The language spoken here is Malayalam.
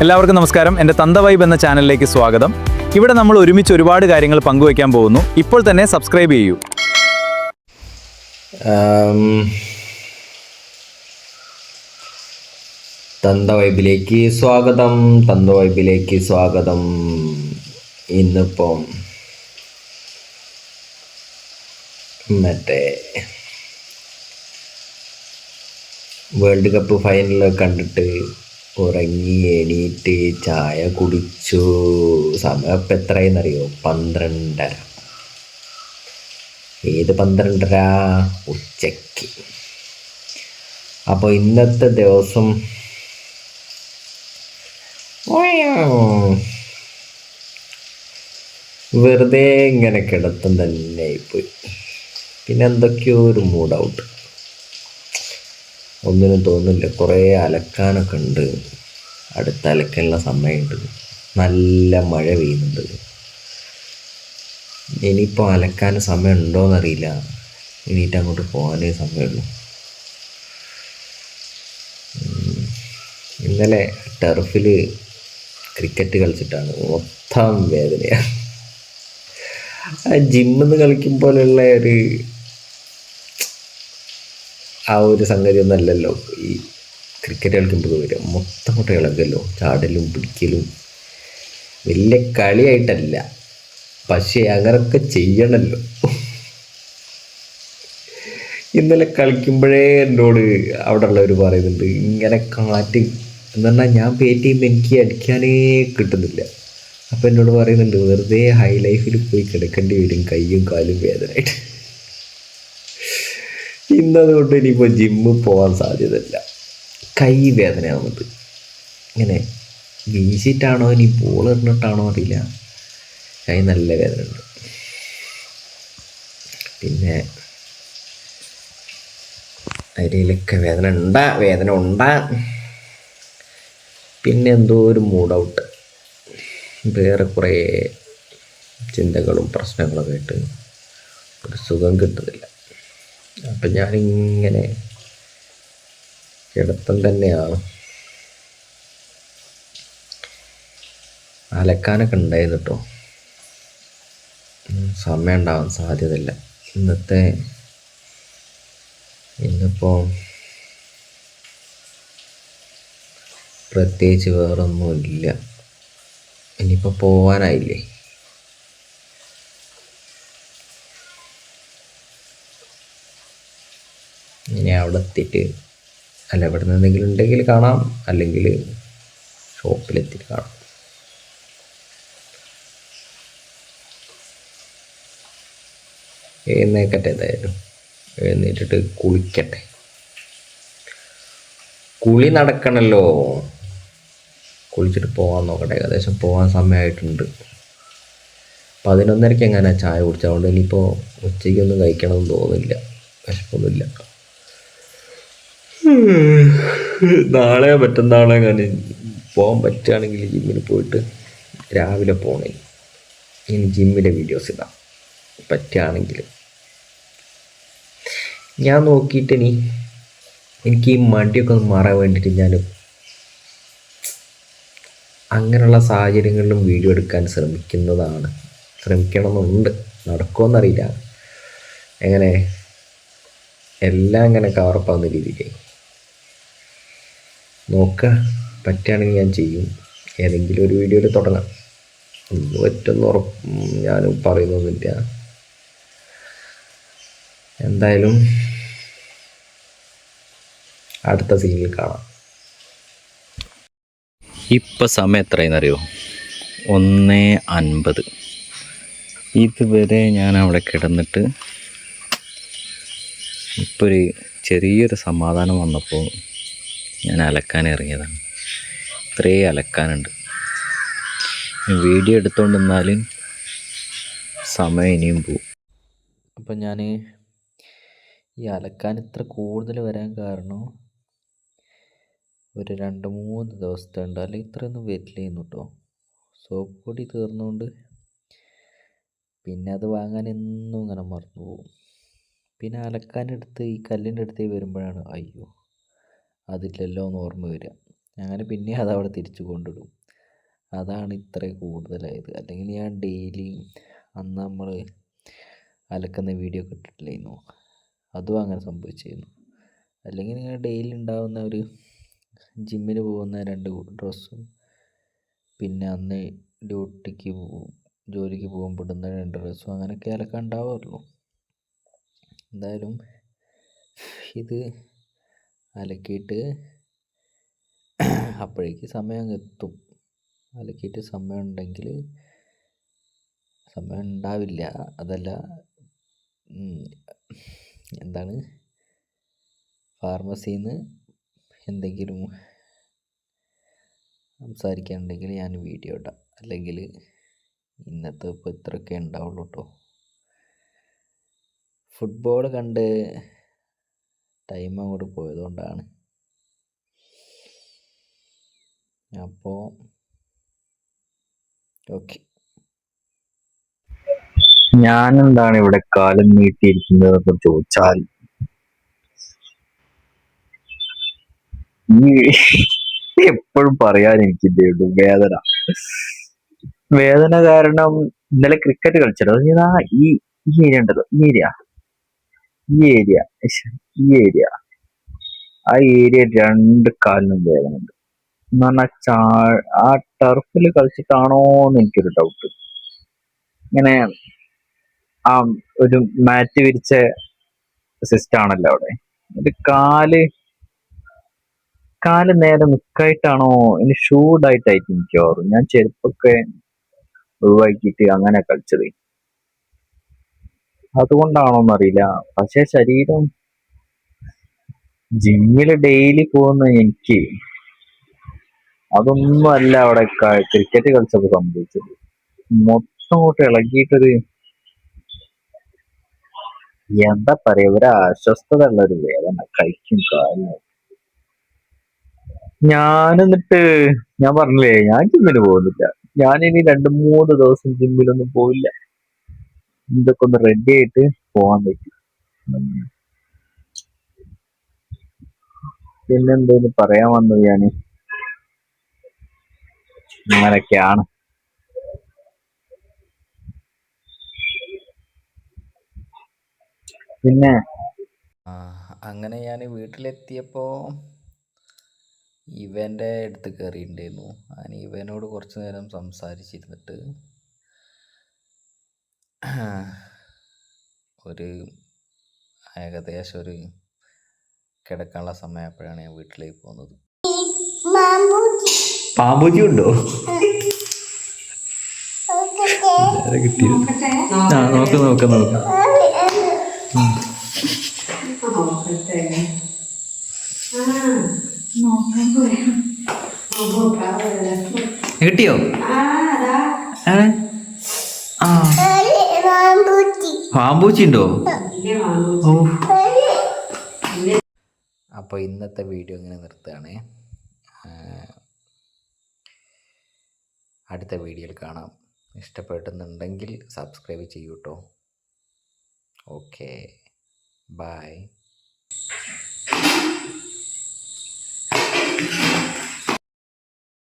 എല്ലാവർക്കും നമസ്കാരം. എൻ്റെ തന്ത വൈബ് എന്ന ചാനലിലേക്ക് സ്വാഗതം. ഇവിടെ നമ്മൾ ഒരുമിച്ച് ഒരുപാട് കാര്യങ്ങൾ പങ്കുവയ്ക്കാൻ പോകുന്നു. ഇപ്പോൾ തന്നെ സബ്സ്ക്രൈബ് ചെയ്യൂ. തന്ത വൈബിലേക്ക് സ്വാഗതം. തന്ത വൈബിലേക്ക് സ്വാഗതം. ഇന്നിപ്പം മറ്റേ വേൾഡ് കപ്പ് ഫൈനൽ കണ്ടിട്ട് ഉറങ്ങി എണീറ്റ് ചായ കുടിച്ചു. സമയം ഇപ്പം എത്രയെന്നറിയോ? 12:30. ഏത് 12:30? ഉച്ചയ്ക്ക്. അപ്പോൾ ഇന്നത്തെ ദിവസം വെറുതെ ഇങ്ങനെ കിടത്തം തന്നെ ആയിപ്പോയി. പിന്നെ എന്തൊക്കെയോ ഒരു മൂഡ് ഔട്ട്. ഒന്നിനും തോന്നില്ല. കുറേ അലക്കാനൊക്കെ ഉണ്ട്. അടുത്ത അലക്കാനുള്ള സമയമുണ്ട്. നല്ല മഴ പെയ്യുന്നുണ്ട്. ഇനിയിപ്പോൾ അലക്കാൻ സമയം ഉണ്ടോയെന്നറിയില്ല. എണീറ്റ് അങ്ങോട്ട് പോകാനേ സമയമുള്ളൂ. ഇന്നലെ ടർഫിൽ ക്രിക്കറ്റ് കളിച്ചിട്ടാണ് മൊത്തം വേദനയാണ്. ജിമ്മിൽ നിന്ന് കളിക്കുമ്പോഴുള്ള ഒരു സംഗതി ഒന്നല്ലല്ലോ ഈ ക്രിക്കറ്റ് കളിക്കുമ്പോൾ വരും. മൊത്തം കൂട്ടം ഇളകല്ലോ, ചാടലും പിടിക്കലും. വലിയ കളിയായിട്ടല്ല, പക്ഷേ അങ്ങനൊക്കെ ചെയ്യണമല്ലോ. ഇന്നലെ കളിക്കുമ്പോഴേ എന്നോട് അവിടെ ഉള്ളവർ പറയുന്നുണ്ട്, ഇങ്ങനെ കാറ്റ് എന്ന് പറഞ്ഞാൽ ഞാൻ പേറ്റ് ചെയ്യുമ്പോൾ എനിക്ക് അടിക്കാനേ കിട്ടുന്നില്ല. അപ്പോൾ എന്നോട് പറയുന്നുണ്ട്, വെറുതെ ഹൈ ലൈഫിൽ പോയി കിടക്കേണ്ടി വരും കയ്യും കാലും വേദനയായിട്ട്. ഇന്നതുകൊണ്ട് ഇനിയിപ്പോൾ ജിമ്മിൽ പോകാൻ സാധ്യതയില്ല. കൈ വേദനയാവുന്നത് ഇങ്ങനെ വീശിയിട്ടാണോ ഇനി ബോൾ എറിഞ്ഞിട്ടാണോ അറിയില്ല, കൈ നല്ല വേദന ഉണ്ട്. പിന്നെ അരിയിലൊക്കെ വേദന ഉണ്ടാ. പിന്നെ എന്തോ ഒരു മൂഡ് ഔട്ട്. വേറെ കുറേ ചിന്തകളും പ്രശ്നങ്ങളൊക്കെ ആയിട്ട് ഒരു സുഖം കിട്ടുന്നില്ല. അപ്പം ഞാനിങ്ങനെ കിടത്തം തന്നെയാണ്. അലക്കാനൊക്കെ ഉണ്ടായിരുന്നു കേട്ടോ. സമയം ഉണ്ടാവാൻ സാധ്യതയില്ല. ഇന്നിപ്പോൾ പ്രത്യേകിച്ച് വേറൊന്നുമില്ല. ഇനിയിപ്പോൾ പോവാനായില്ലേ. ഇനി അവിടെ എത്തിയിട്ട് ഇവിടെ നിന്ന് എന്തെങ്കിലും ഉണ്ടെങ്കിൽ കാണാം, അല്ലെങ്കിൽ ഷോപ്പിലെത്തിയിട്ട് കാണാം. എഴുന്നേക്കട്ടെ. ഏതായാലും എഴുന്നേറ്റിട്ട് കുളിക്കട്ടെ. കുളി നടക്കണമല്ലോ. കുളിച്ചിട്ട് പോകാൻ നോക്കട്ടെ. ഏകദേശം പോകാൻ സമയമായിട്ടുണ്ട്. 11:30 എങ്ങനെ ചായ കുടിച്ചതുകൊണ്ട് ഇനിയിപ്പോൾ ഉച്ചയ്ക്കൊന്നും കഴിക്കണമെന്ന് തോന്നുന്നില്ല. വിശപ്പൊന്നുമില്ല. നാളെ മറ്റന്നാളെ ഞാൻ പോകാൻ പറ്റുകയാണെങ്കിൽ ജിമ്മിൽ പോയിട്ട് രാവിലെ പോകണേ. ഇനി ജിമ്മിലെ വീഡിയോസ് ഇടാം പറ്റുകയാണെങ്കിൽ. ഞാൻ നോക്കിയിട്ട് എനിക്ക് ഈ മടിയൊക്കെ ഒന്ന് മാറാൻ വേണ്ടിയിട്ട് ഞാൻ അങ്ങനെയുള്ള സാഹചര്യങ്ങളിലും വീഡിയോ എടുക്കാൻ ശ്രമിക്കണമെന്നുണ്ട്. നടക്കുമെന്നറിയില്ല. എങ്ങനെ എല്ലാം ഇങ്ങനെ കവറപ്പാവുന്ന രീതിക്ക് നോക്കുക. പറ്റുകയാണെങ്കിൽ ഞാൻ ചെയ്യും. ഏതെങ്കിലും ഒരു വീഡിയോയിൽ തുടങ്ങാം. ഒന്നും പറ്റുമെന്ന് ഞാൻ പറയുന്നൊന്നുമില്ല. എന്തായാലും അടുത്ത സീനിൽ കാണാം. ഇപ്പം സമയം എത്രയെന്നറിയോ? 1:50. ഇതുവരെ ഞാൻ അവിടെ കിടന്നിട്ട് ഇപ്പോൾ ഒരു ചെറിയൊരു സമാധാനം വന്നപ്പോൾ ഞാൻ അലക്കാൻ ഇറങ്ങിയതാണ്. ഇത്രയും അലക്കാനുണ്ട്. വീഡിയോ എടുത്തുകൊണ്ടിരുന്നാൽ സമയം ഇനിയും പോവും. അപ്പം ഞാൻ ഈ അലക്കാൻ ഇത്ര കൂടുതൽ വരാൻ കാരണം ഒരു 2-3 ദിവസത്തെ ഉണ്ട്. അല്ലെങ്കിൽ ഇത്രയൊന്നും വരില്ലായിരുന്നു കേട്ടോ. സോപ്പ് പൊടി തീർന്നുകൊണ്ട് പിന്നെ അത് വാങ്ങാൻ എന്നും ഇങ്ങനെ മറന്നു പോകും. പിന്നെ അലക്കാനെടുത്ത് ഈ കല്ലിൻ്റെ അടുത്തേക്ക് വരുമ്പോഴാണ് അയ്യോ അതില്ലല്ലോ എന്ന് ഓർമ്മ വരിക. അങ്ങനെ പിന്നെ അതവിടെ തിരിച്ചു കൊണ്ടിടും. അതാണ് ഇത്ര കൂടുതലായത്. അല്ലെങ്കിൽ ഞാൻ ഡെയിലി അന്ന് നമ്മൾ അലക്കുന്ന വീഡിയോ ഒക്കെ ഇട്ടിട്ടില്ലായിരുന്നു, അതും അങ്ങനെ സംഭവിച്ചിരുന്നു. അല്ലെങ്കിൽ നിങ്ങൾ ഡെയിലി ഉണ്ടാകുന്ന ഒരു ജിമ്മിന് പോകുന്ന 2 ഡ്രസ്സും പിന്നെ അന്ന് ഡ്യൂട്ടിക്ക് ജോലിക്ക് പോകുമ്പോൾ ഇടുന്ന 2 ഡ്രസ്സും അങ്ങനെയൊക്കെ അലക്കാൻ ഉണ്ടാവാറുള്ളൂ. എന്തായാലും ഇത് അലക്കിയിട്ട് അപ്പോഴേക്ക് സമയം അങ്ങ് എത്തും. അലക്കിയിട്ട് സമയം ഉണ്ടെങ്കിൽ, സമയം ഉണ്ടാവില്ല അതല്ല, എന്താണ്, ഫാർമസിയിൽ നിന്ന് എന്തെങ്കിലും സംസാരിക്കാനുണ്ടെങ്കിൽ ഞാൻ വീഡിയോ ഇടാം. അല്ലെങ്കിൽ ഇന്നത്തെ ഇപ്പോൾ ഇത്രയൊക്കെ ഉണ്ടാവുള്ളൂ കേട്ടോ. ഫുട്ബോൾ കണ്ട് ടൈം അങ്ങോട്ട് പോയതുകൊണ്ടാണ്. അപ്പോൾ ഓക്കെ. ഞാനെന്താണ് ഇവിടെ കാലം നീട്ടിയിരിക്കുന്നതെന്ന് ചോദിച്ചാൽ, ഈ എപ്പോഴും പറയാൻ എനിക്കിതേ ഉള്ളൂ, വേദന. വേദന കാരണം ഇന്നലെ ക്രിക്കറ്റ് കളിച്ചല്ലോ. ഈ ഈ ഏരിയ ഉണ്ടല്ലോ, ഈ ഏരിയ ആ ഏരിയ 2 കാലിനും വേദന ഉണ്ട്. എന്ന് പറഞ്ഞാൽ ആ ടർഫിൽ കളിച്ചിട്ടാണോ എന്ന് എനിക്കൊരു ഡൗട്ട്. ഇങ്ങനെ ആ ഒരു മാറ്റ് വിരിച്ച സിസ്റ്റം ആണല്ലോ അവിടെ. ഒരു കാല് നേരെ നിക്കായിട്ടാണോ ഇനി ഷൂഡായിട്ടായിട്ട് എനിക്ക് ഓർമ്മ. ഞാൻ ചെരുപ്പൊക്കെ ഒഴിവാക്കിയിട്ട് അങ്ങനെ കളിച്ചത്, അതുകൊണ്ടാണോന്നറിയില്ല. പക്ഷെ ശരീരം ജിമ്മില് ഡെയിലി പോകുന്ന എനിക്ക് അതൊന്നും അല്ല അവിടെ ക്രിക്കറ്റ് കളിച്ചപ്പോ സംഭവിച്ചത്. മൊത്തം അങ്ങോട്ട് ഇളകിയിട്ടൊരു, എന്താ പറയാ, ഒരു അസ്വസ്ഥത ഉള്ള ഒരു വേദന കഴിക്കും കാലിന്. ഞാൻ പറഞ്ഞില്ലേ, ഞാൻ ജിമ്മിന് പോകുന്നില്ല. ഞാനിനി 2-3 ദിവസം ജിമ്മിലൊന്നും പോയില്ല. ഇതൊക്കെ ഒന്ന് റെഡി ആയിട്ട് പോകാൻ പറ്റും. പിന്നെന്തേന്ന് പറയാൻ വന്നത്, ഞാൻ അങ്ങനൊക്കെയാണ്. പിന്നെ അങ്ങനെ ഞാൻ വീട്ടിലെത്തിയപ്പോൾ ഇവൻ്റെ അടുത്ത് കയറിയിട്ടുണ്ടായിരുന്നു. ഞാൻ ഇവനോട് കുറച്ച് നേരം സംസാരിച്ചിരുന്നിട്ട് ഒരു ഏകദേശം ഒരു കിടക്കാനുള്ള സമയപ്പോഴാണ് ഞാൻ വീട്ടിലേക്ക് പോകുന്നത്. പാമ്പൂജി ഉണ്ടോ? കിട്ടിയത്. നോക്ക് കിട്ടിയോ? പാമ്പൂച്ചി ഉണ്ടോ? അപ്പോൾ ഇന്നത്തെ വീഡിയോ ഇങ്ങനെ നിർത്തുകയാണേ. അടുത്ത വീഡിയോയിൽ കാണാം. ഇഷ്ടപ്പെടുന്നുണ്ടെങ്കിൽ സബ്സ്ക്രൈബ് ചെയ്യൂ കേട്ടോ. Okay, by.